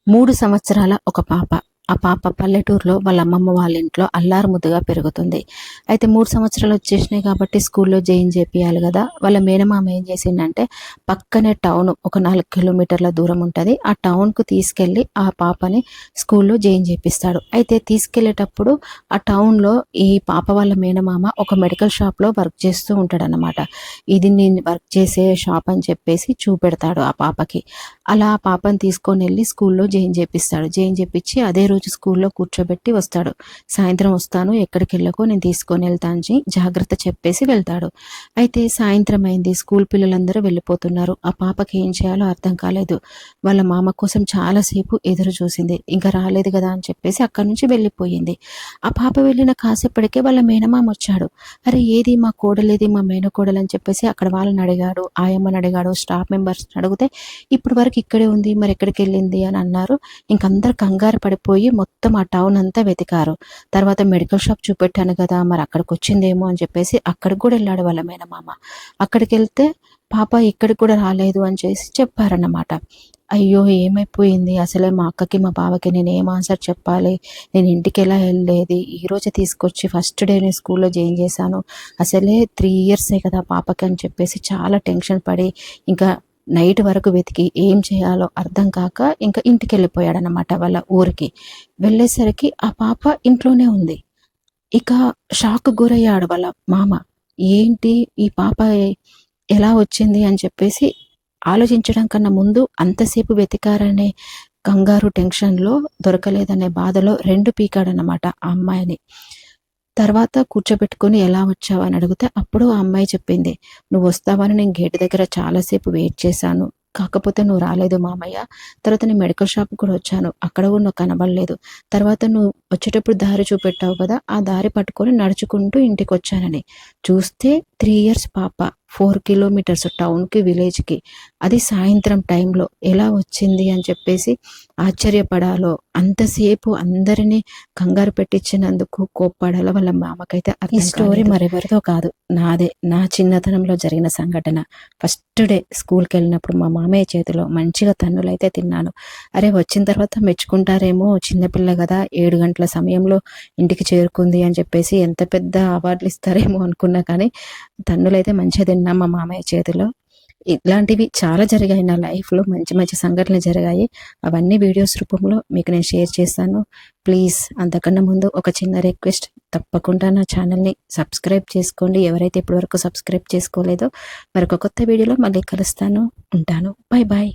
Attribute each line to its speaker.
Speaker 1: 3 సంవత్సరాల ఒక పాప. ఆ పాప పల్లెటూరులో వాళ్ళ అమ్మమ్మ వాళ్ళ ఇంట్లో అల్లారుముద్దుగా పెరుగుతుంది. అయితే 3 సంవత్సరాలు వచ్చేసినాయి కాబట్టి స్కూల్లో జాయిన్ చేపియాలి గదా! వాళ్ళ మేనమామ ఏం చేసిండంటే పక్కనే టౌను ఒక 4 కిలోమీటర్ల దూరం ఉంటది. ఆ టౌన్‌కు తీసుకెళ్ళి ఆ పాపని స్కూల్లో జాయిన్ చేపిస్తాడు. అయితే తీసుకెళ్ళేటప్పుడు ఆ టౌన్‌లో ఈ పాప వాళ్ళ మేనమామ ఒక మెడికల్ షాప్‌లో వర్క్ చేస్తూ ఉంటాడనమాట. ఇది నేను వర్క్ చేసే షాప్ అని చెప్పేసి చూపెడతాడు ఆ పాపకి. అలా ఆ పాపని తీసుకొనెళ్ళి స్కూల్లో జాయిన్ చేపిస్తాడు. జాయిన్ చేపిచ్చి అదే రోజు స్కూల్లో కూర్చోబెట్టి వస్తాడు. సాయంత్రం వస్తాను, ఎక్కడికెళ్ళకో నేను తీసుకొనెళ్తా అని జాగ్రత్త చెప్పేసి వెళ్తాడు. అయితే సాయంత్రం అయింది. స్కూల్ పిల్లలందరూ వెళ్ళిపోతున్నారు. ఆ పాపకి ఏం చేయాలో అర్థం కాలేదు. వాళ్ళ మామ కోసం చాలా సేపు ఎదురు చూసింది. ఇంకా రాలేదు గదా అని చెప్పేసి అక్కడి నుంచి వెళ్ళిపోయింది. ఆ పాప వెళ్ళిన కాసేపటికే వాళ్ళ మేనమామ వచ్చాడు. అరే ఏది మా కోడలేది, మా మేనకోడలు అని చెప్పేసి అక్కడ వాళ్ళని అడిగాడు, ఆయమ్మని అడిగాడు, స్టాఫ్ మెంబర్స్‌ని అడిగితే ఇప్పటి వరకు ఇక్కడే ఉంది, మరి ఎక్కడికెళ్ళింది అని అన్నారు. ఇంక అందరూ కంగారు పడిపోయి మొత్తం ఆ టౌన్ అంతా వెతికారు. తర్వాత మెడికల్ షాప్ చూపెట్టాను గదా! మరి అక్కడికొచ్చిందేమో అని చెప్పేసి అక్కడికి గూడా ఎళ్ళాడు వాళ్ళ మేనమామ. అక్కడికెళ్తే పాప ఇక్కడికి కూడా రాలేదు అని చెప్పారన్నమాట. అయ్యో! ఏమైపోయింది? అసలే మా అక్కకి, మా బావకి నేనేం ఆన్సర్ చెప్పాలి? నేను ఇంటికెలా ఎళ్ళేది? ఈరోజే తీసుకొచ్చి ఫస్ట్ డేనే స్కూల్‌లో జాయిన్ చేశాను. అసలే 3 ఇయర్సే కదా పాపకి అని చెప్పేసి చాలా టెన్షన్ పడి ఇంకా నైట్ వరకు వెతికి ఏం చేయాలో అర్థం కాక ఇంకా ఇంటికెళ్ళిపోయాడనమాట వాళ్ళ ఊరికి. వెళ్ళేసరికి ఆ పాప ఇంట్లోనే ఉంది. ఇక షాక్‌కి గురయ్యాడు వాళ్ళ మామ. ఏంటి ఈ పాప ఎలా వచ్చింది అని చెప్పేసి ఆలోచించడం కన్నా ముందు అంతసేపు వెతికారనే కంగారు, టెన్షన్‌లో దొరకలేదనే బాధలో 2 పీకాడనమాట ఆ అమ్మాయిని. తర్వాత కూర్చోబెట్టుకొని ఎలా వచ్చావు అని అడిగితే అప్పుడు ఆ అమ్మాయి చెప్పింది. నువ్వొస్తావని నేను గేట్ దగ్గర చాలా సేపు వెయిట్ చేశాను. కాకపోతే నువ్వు రాలేదు మామయ్య. తర్వాత నేను మెడికల్ షాప్‌కి కూడా వచ్చాను. అక్కడ కూడా నువ్వు కనబడలేదు. తర్వాత నువ్వు వచ్చేటప్పుడు దారి చూపెట్టావు కదా! ఆ దారి పట్టుకొని నడుచుకుంటూ ఇంటికొచ్చానని. చూస్తే 3 ఇయర్స్ పాప 4 కిలోమీటర్స్ టౌన్‌కి, విలేజ్‌కి. అది సాయంత్రం టైంలో ఎలా వచ్చింది అని చెప్పేసి ఆశ్చర్యపడాలో, అంతసేపు అందరిని కంగారు పెట్టించినందుకు కోప్పడాలో వాళ్ళ మామకైతే అర్థం కాలేదు. ఈ స్టోరీ మరెవరిదో కాదు, నాదే. నా చిన్నతనంలో జరిగిన సంఘటన. ఫస్ట్ డే స్కూల్‌కెళ్ళినప్పుడు మా మామయ్య చేతిలో మంచిగా తన్నులైతే తిన్నాను. అరే! వచ్చిన తర్వాత మెచ్చుకుంటారేమో చిన్నపిల్ల గదా! 7 గంటల సమయంలో ఇంటికి చేరుకుంది అని చెప్పేసి ఎంత పెద్ద అవార్డులు ఇస్తారేమో అనుకున్నా కానీ తన్నులైతే మంచిగా తిన్నా మా మామయ్య చేతిలో. ఇట్లాంటివి చాలా జరిగాయి నా లైఫ్‌లో. మంచి మంచి సంఘటనలు జరిగాయి. అవన్నీ వీడియోస్ రూపంలో మీకు నేను షేర్ చేశాను. ప్లీజ్ అంతకన్నా ముందు ఒక చిన్న రిక్వెస్ట్, తప్పకుండా నా ఛానల్‌ని సబ్స్క్రైబ్ చేసుకోండి. ఎవరైతే ఇప్పటివరకు సబ్స్క్రైబ్ చేసుకోలేదో మరొక కొత్త వీడియోలో మళ్ళీ కలుస్తాను. ఉంటాను. Bye bye.